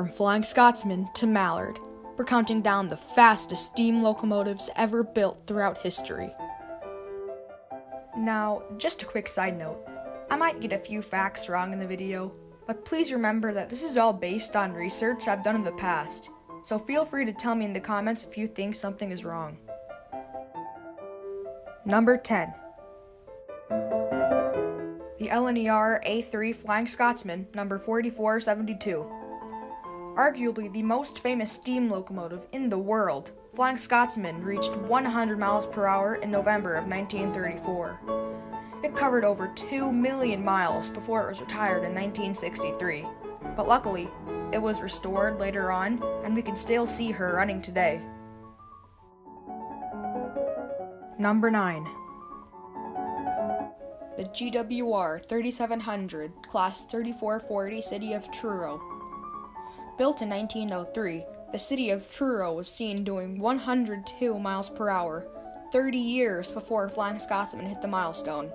From Flying Scotsman to Mallard, we're counting down the fastest steam locomotives ever built throughout history. Now, just a quick side note, I might get a few facts wrong in the video, but please remember that this is all based on research I've done in the past, so feel free to tell me in the comments if you think something is wrong. Number 10. The LNER A3 Flying Scotsman, number 4472. Arguably the most famous steam locomotive in the world, Flying Scotsman reached 100 miles per hour in November of 1934. It covered over 2 million miles before it was retired in 1963, but luckily, it was restored later on and we can still see her running today. Number 9. The GWR 3700 Class 3440 City of Truro. Built in 1903, the city of Truro was seen doing 102 miles per hour, 30 years before Flying Scotsman hit the milestone.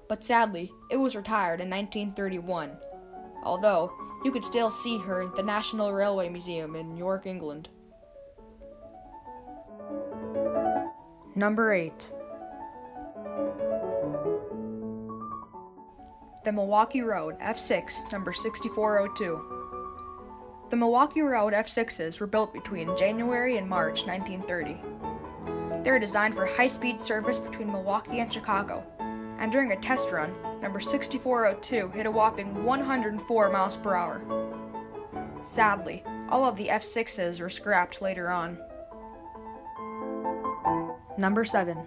But sadly, it was retired in 1931, although you could still see her at the National Railway Museum in York, England. Number 8. The Milwaukee Road F6, number 6402. The Milwaukee Road F6s were built between January and March 1930. They were designed for high-speed service between Milwaukee and Chicago, and during a test run, number 6402 hit a whopping 104 miles per hour. Sadly, all of the F6s were scrapped later on. Number 7.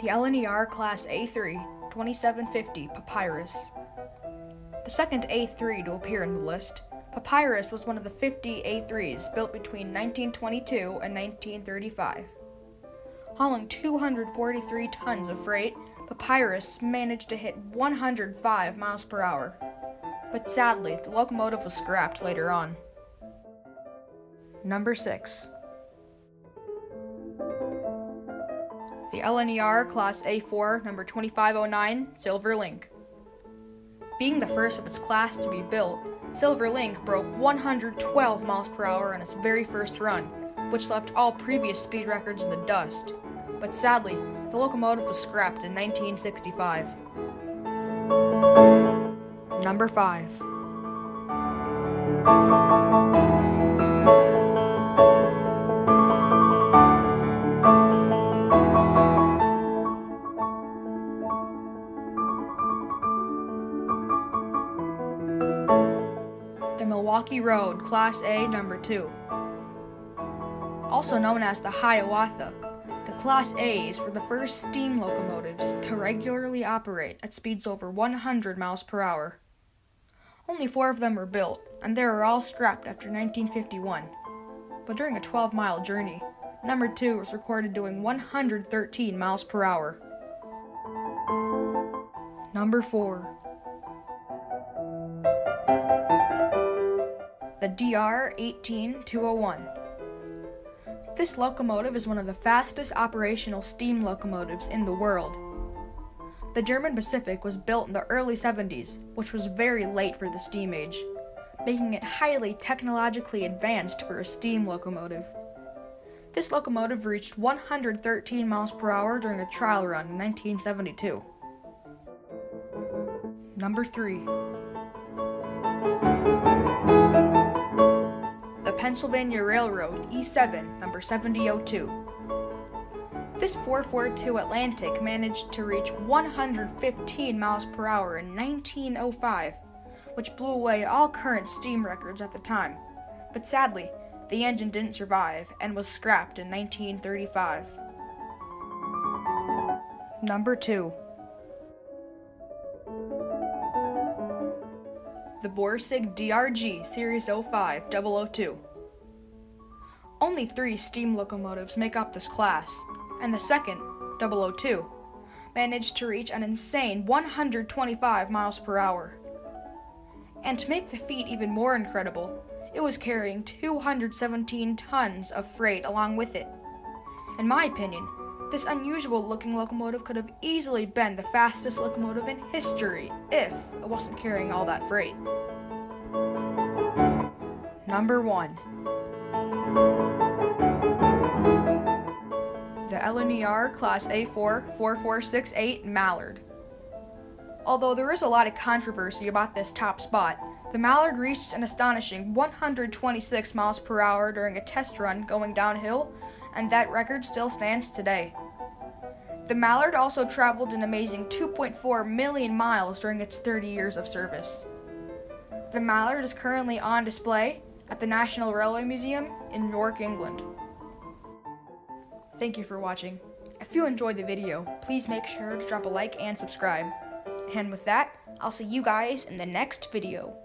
The LNER Class A3 2750 Papyrus. The second A3 to appear in the list, Papyrus was one of the 50 A3s built between 1922 and 1935. Hauling 243 tons of freight, Papyrus managed to hit 105 miles per hour. But sadly, the locomotive was scrapped later on. Number 6. The LNER Class A4, number 2509, Silver Link. Being the first of its class to be built, Silver Link broke 112 miles per hour on its very first run, which left all previous speed records in the dust. But sadly, the locomotive was scrapped in 1965. Number 5. The Milwaukee Road Class A number 2. Also known as the Hiawatha, the Class A's were the first steam locomotives to regularly operate at speeds over 100 miles per hour. Only 4 of them were built, and they were all scrapped after 1951. But during a 12-mile journey, number 2 was recorded doing 113 miles per hour. Number 4. The DR-18201. This locomotive is one of the fastest operational steam locomotives in the world. The German Pacific was built in the early 70s, which was very late for the steam age, making it highly technologically advanced for a steam locomotive. This locomotive reached 113 miles per hour during a trial run in 1972. Number 3. Pennsylvania Railroad E7, number 7002. This 442 Atlantic managed to reach 115 miles per hour in 1905, which blew away all current steam records at the time. But sadly, the engine didn't survive and was scrapped in 1935. Number 2. The Borsig DRG Series 05002. Only 3 steam locomotives make up this class, and the second, 002, managed to reach an insane 125 miles per hour. And to make the feat even more incredible, it was carrying 217 tons of freight along with it. In my opinion, This unusual looking locomotive could have easily been the fastest locomotive in history if it wasn't carrying all that freight. Number 1. The LNER Class A4 4468 Mallard. Although there is a lot of controversy about this top spot, the Mallard reached an astonishing 126 miles per hour during a test run going downhill, and that record still stands today. The Mallard also traveled an amazing 2.4 million miles during its 30 years of service. The Mallard is currently on display at the National Railway Museum in York, England. Thank you for watching. If you enjoyed the video, please make sure to drop a like and subscribe. And with that, I'll see you guys in the next video.